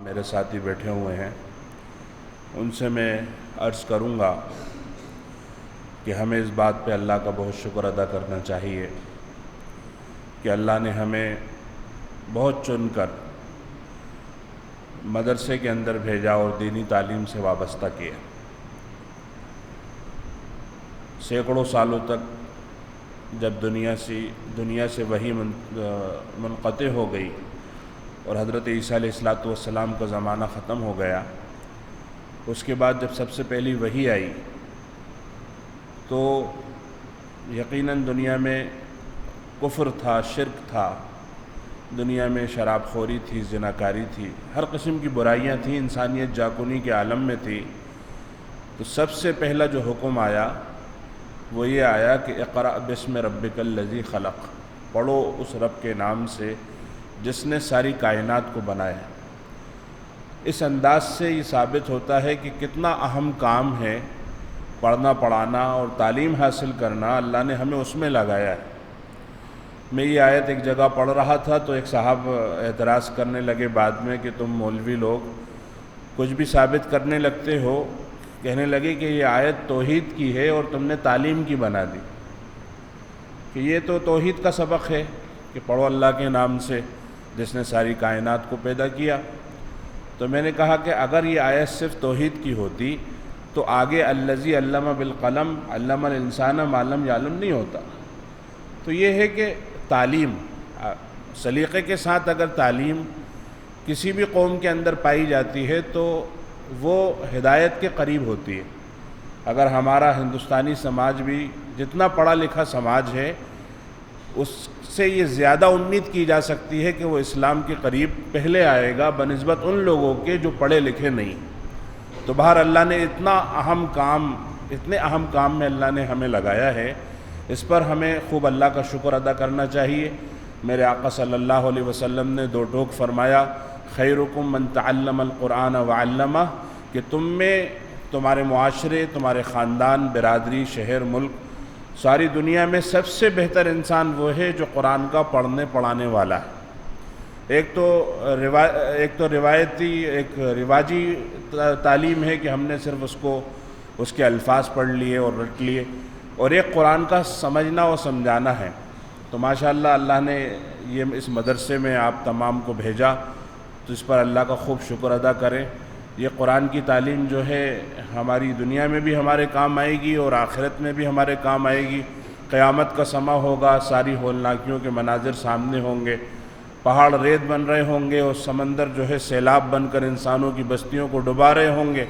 میرے ساتھی بیٹھے ہوئے ہیں، ان سے میں عرض کروں گا کہ ہمیں اس بات پہ اللہ کا بہت شکر ادا کرنا چاہیے کہ اللہ نے ہمیں بہت چن کر مدرسے کے اندر بھیجا اور دینی تعلیم سے وابستہ کیا۔ سینکڑوں سالوں تک جب دنیا سے وحی منقطع ہو گئی اور حضرت عیسیٰ علیہ السلام کا زمانہ ختم ہو گیا، اس کے بعد جب سب سے پہلی وحی آئی تو یقیناً دنیا میں کفر تھا، شرک تھا، دنیا میں شراب خوری تھی، زناکاری تھی، ہر قسم کی برائیاں تھیں، انسانیت جاکنی کے عالم میں تھی۔ تو سب سے پہلا جو حکم آیا وہ یہ آیا کہ اقرأ بسم ربک الذی خلق، پڑھو اس رب کے نام سے جس نے ساری کائنات کو بنایا۔ اس انداز سے یہ ثابت ہوتا ہے کہ کتنا اہم کام ہے پڑھنا پڑھانا اور تعلیم حاصل کرنا، اللہ نے ہمیں اس میں لگایا ہے۔ میں یہ آیت ایک جگہ پڑھ رہا تھا تو ایک صاحب اعتراض کرنے لگے بعد میں کہ تم مولوی لوگ کچھ بھی ثابت کرنے لگتے ہو، کہنے لگے کہ یہ آیت توحید کی ہے اور تم نے تعلیم کی بنا دی، کہ یہ تو توحید کا سبق ہے کہ پڑھو اللہ کے نام سے جس نے ساری کائنات کو پیدا کیا۔ تو میں نے کہا کہ اگر یہ آیت صرف توحید کی ہوتی تو آگے الذی علم بالقلم علم الانسان ما لم یعلم نہیں ہوتا۔ تو یہ ہے کہ تعلیم سلیقے کے ساتھ اگر تعلیم کسی بھی قوم کے اندر پائی جاتی ہے تو وہ ہدایت کے قریب ہوتی ہے۔ اگر ہمارا ہندوستانی سماج بھی جتنا پڑھا لکھا سماج ہے، اس سے یہ زیادہ امید کی جا سکتی ہے کہ وہ اسلام کے قریب پہلے آئے گا بنسبت ان لوگوں کے جو پڑھے لکھے نہیں۔ تو بہر اللہ نے اتنے اہم کام میں اللہ نے ہمیں لگایا ہے، اس پر ہمیں خوب اللہ کا شکر ادا کرنا چاہیے۔ میرے آقا صلی اللہ علیہ وسلم نے دو ٹوک فرمایا، خیرکم من تعلم القرآن وعلمہ، کہ تم میں تمہارے معاشرے، تمہارے خاندان، برادری، شہر، ملک، ساری دنیا میں سب سے بہتر انسان وہ ہے جو قرآن کا پڑھنے پڑھانے والا ہے۔ ایک تو رواجی تعلیم ہے کہ ہم نے صرف اس کے الفاظ پڑھ لیے اور رٹ لیے، اور ایک قرآن کا سمجھنا اور سمجھانا ہے۔ تو ماشاءاللہ اللہ نے اس مدرسے میں آپ تمام کو بھیجا، تو اس پر اللہ کا خوب شکر ادا کریں۔ یہ قرآن کی تعلیم جو ہے ہماری دنیا میں بھی ہمارے کام آئے گی اور آخرت میں بھی ہمارے کام آئے گی۔ قیامت کا سماں ہوگا، ساری ہولناکیوں کے مناظر سامنے ہوں گے، پہاڑ ریت بن رہے ہوں گے اور سمندر جو ہے سیلاب بن کر انسانوں کی بستیوں کو ڈبا رہے ہوں گے،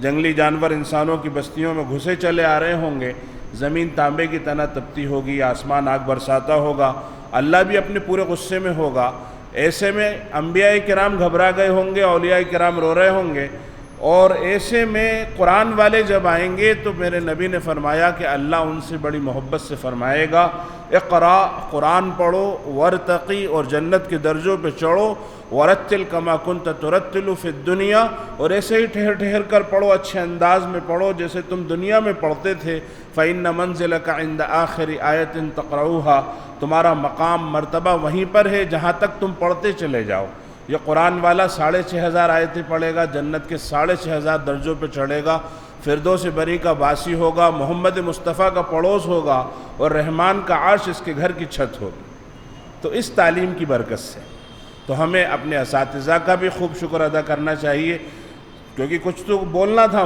جنگلی جانور انسانوں کی بستیوں میں گھسے چلے آ رہے ہوں گے، زمین تانبے کی طرح تپتی ہوگی، آسمان آگ برساتا ہوگا، اللہ بھی اپنے پورے غصے میں ہوگا۔ ایسے میں انبیاء کرام گھبرا گئے ہوں گے، اولیاء کرام رو رہے ہوں گے، اور ایسے میں قرآن والے جب آئیں گے تو میرے نبی نے فرمایا کہ اللہ ان سے بڑی محبت سے فرمائے گا، اقرا، قرآن پڑھو، ورتقی، اور جنت کے درجوں پہ چڑھو، ورتل کما کنت ترتل فی الدنیا، اور ایسے ہی ٹھہر ٹھہر کر پڑھو، اچھے انداز میں پڑھو جیسے تم دنیا میں پڑھتے تھے۔ فإن منزلک عند آخر آیۃ تقرؤها، تمہارا مقام مرتبہ وہیں پر ہے جہاں تک تم پڑھتے چلے جاؤ۔ یہ قرآن والا 6500 آیتیں پڑھے گا، جنت کے 6500 درجوں پہ چڑھے گا، فردوس بری کا باسی ہوگا، محمد مصطفیٰ کا پڑوس ہوگا، اور رحمان کا عرش اس کے گھر کی چھت ہوگی۔ تو اس تعلیم کی برکت سے تو ہمیں اپنے اساتذہ کا بھی خوب شکر ادا کرنا چاہیے، کیونکہ کچھ تو بولنا تھا